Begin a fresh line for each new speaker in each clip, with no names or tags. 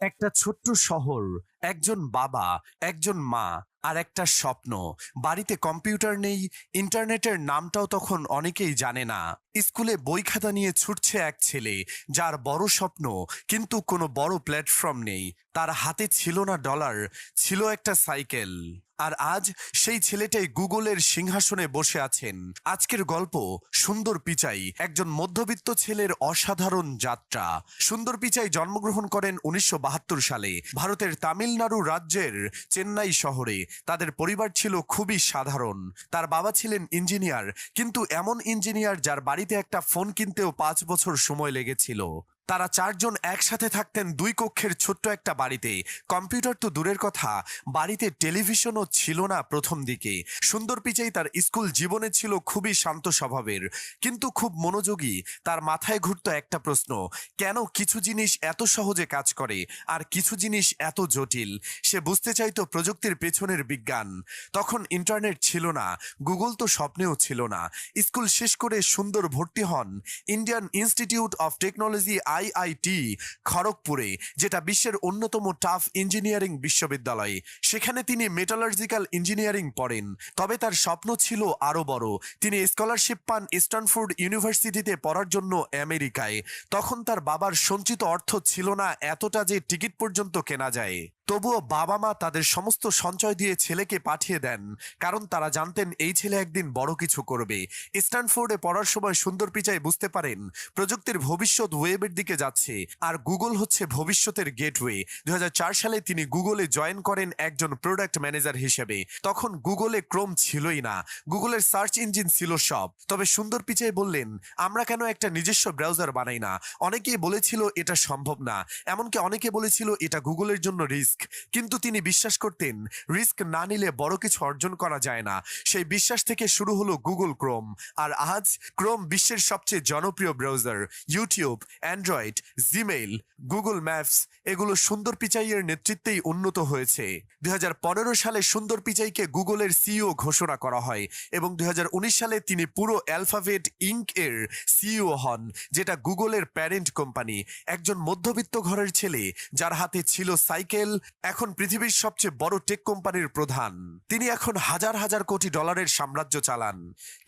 একটা ছোট্ট শহর, একজন বাবা, একজন মা আর একটা স্বপ্ন। বাড়িতে কম্পিউটার নেই, ইন্টারনেটের নামটাও তখন অনেকেই জানে না। স্কুলে বই খাতা নিয়ে ছুটছে এক ছেলে, যার বড় স্বপ্ন কিন্তু কোনো বড় প্ল্যাটফর্ম নেই। তার হাতে ছিল না ডলার, ছিল একটা সাইকেল। আর আজ সেই ছেলেটাই গুগলের সিংহাসনে বসে আছেন। আজকের গল্প সুন্দর পিচাই, একজন মধ্যবিত্ত ছেলের অসাধারণ যাত্রা। সুন্দর পিচাই জন্মগ্রহণ করেন 1972 সালে ভারতের তামিলনাড়ু রাজ্যের চেন্নাই শহরে। তাদের পরিবার ছিল খুবই সাধারণ। তার বাবা ছিলেন ইঞ্জিনিয়ার, কিন্তু এমন ইঞ্জিনিয়ার যার বাড়িতে একটা ফোন কিনতেও 5 বছর সময় লেগেছিল। তারা চারজন একসাথে থাকতেন দুই কক্ষের ছোট্ট একটা বাড়িতে। কম্পিউটার তো দূরের কথা, বাড়িতে টেলিভিশনও ছিল না প্রথম দিকে। সুন্দর পিচাই তার স্কুল জীবনে ছিল খুবই শান্ত স্বভাবের, কিন্তু খুব মনোযোগী। তার মাথায় ঘুরত একটা প্রশ্ন: কেন কিছু জিনিস এত সহজে কাজ করে আর কিছু জিনিস এত জটিল? সে বুঝতে চাইতো প্রযুক্তির পেছনের বিজ্ঞান। তখন ইন্টারনেট ছিল না, গুগল তো স্বপ্নেও ছিল না। স্কুল শেষ করে সুন্দর ভর্তি হন Indian Institute of Technology IIT খড়গপুরে, যেটা বিশ্বের অন্যতম টাফ ইঞ্জিনিয়ারিং বিশ্ববিদ্যালয়। সেখানে তিনি মেটালার্জিক্যাল ইঞ্জিনিয়ারিং পড়েন। তবে তার স্বপ্ন ছিল আরো বড়। তিনি স্কলারশিপ পান স্ট্যানফোর্ড ইউনিভার্সিটিতে পড়ার জন্য আমেরিকায়। তখন তার বাবার সঞ্চিত অর্থ ছিল না এতটা যে টিকিট পর্যন্ত কেনা যায়। তবুও বাবা মা তাদের সমস্ত সঞ্চয় দিয়ে ছেলেকে পাঠিয়ে দেন, কারণ তারা জানতেন এই ছেলে একদিন বড় কিছু করবে। স্ট্যানফোর্ডে পড়ার সময় সুন্দর পিচাই বুঝতে পারেন প্রযুক্তির ভবিষ্যৎ ওয়েবের দিকে যাচ্ছে, আর গুগল হচ্ছে ভবিষ্যতের গেটওয়ে। 2004 সালে তিনি গুগলে জয়েন করেন একজন প্রোডাক্ট ম্যানেজার হিসেবে। তখন গুগলে ক্রোম ছিলই না, গুগলের সার্চ ইঞ্জিন ছিল সব। তবে সুন্দর পিচাই বললেন, আমরা কেন একটা নিজস্ব ব্রাউজার বানাই না? অনেকেই বলেছিল এটা সম্ভব না, এমনকি অনেকে বলেছিল এটা গুগলের জন্য রিস্ক। কিন্তু তিনি বিশ্বাস করতেন রিস্ক না নিলে বড় কিছু অর্জন করা যায় না। সেই বিশ্বাস থেকে শুরু হলো গুগল ক্রোম। আর আজ ক্রোম বিশ্বের সবচেয়ে জনপ্রিয় browser. YouTube, Android, Gmail, Google maps, এগুলো সুন্দর পিচাইয়ের নেতৃত্বেই উন্নত হয়েছে। 2015 সালে সুন্দর পিচাইকে গুগলের সিইও ঘোষণা করা হয় এবং 2019 সালে তিনি পুরো অ্যালফাবেট ইনক এর সিইও হন, যেটা গুগলের প্যারেন্ট কোম্পানি। একজন মধ্যবিত্ত ঘরের ছেলে যার হাতে ছিল সাইকেল, এখন পৃথিবীর সবচেয়ে বড় টেক কোম্পানির প্রধান। তিনি এখন হাজার হাজার কোটি ডলারের সাম্রাজ্য চালান,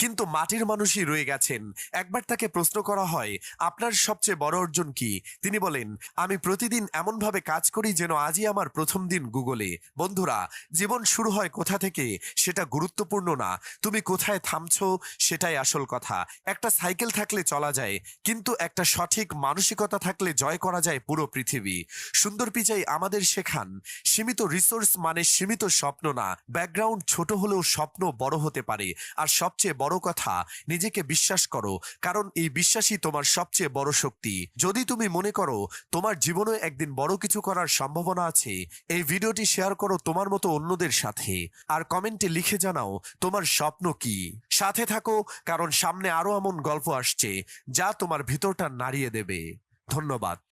কিন্তু মাটির মানুষই রয়ে গেছেন। একবার তাকে প্রশ্ন করা হয়, আপনার সবচেয়ে বড় অর্জন কি? তিনি বলেন, আমি প্রতিদিন এমনভাবে কাজ করি যেন আজই আমার প্রথম দিন গুগলে। বন্ধুরা, জীবন শুরু হয় কোথা থেকে সেটা গুরুত্বপূর্ণ না, তুমি কোথায় থামছো সেটাই আসল কথা। একটা সাইকেল থাকলে চলা যায়, কিন্তু একটা সঠিক মানসিকতা থাকলে জয় করা যায় পুরো পৃথিবী। সুন্দর পিচাই আমাদের শেখান, সীমিত রিসোর্স মানে সীমিত স্বপ্ন না। ব্যাকগ্রাউন্ড ছোট হলেও স্বপ্ন বড় হতে পারে। আর সবচেয়ে বড় কথা, নিজেকে বিশ্বাস করো, কারণ এই বিশ্বাসই তোমার সবচেয়ে বড় শক্তি। যদি তুমি মনে করো তোমার জীবনে একদিন বড় কিছু করার সম্ভাবনা আছে, এই ভিডিওটি শেয়ার করো তোমার মতো অন্যদের সাথে, আর কমেন্টে লিখে জানাও তোমার স্বপ্ন কি। সাথে থাকো, কারণ সামনে আরো এমন গল্প আসছে যা তোমার ভিতরটা নাড়িয়ে দেবে। ধন্যবাদ।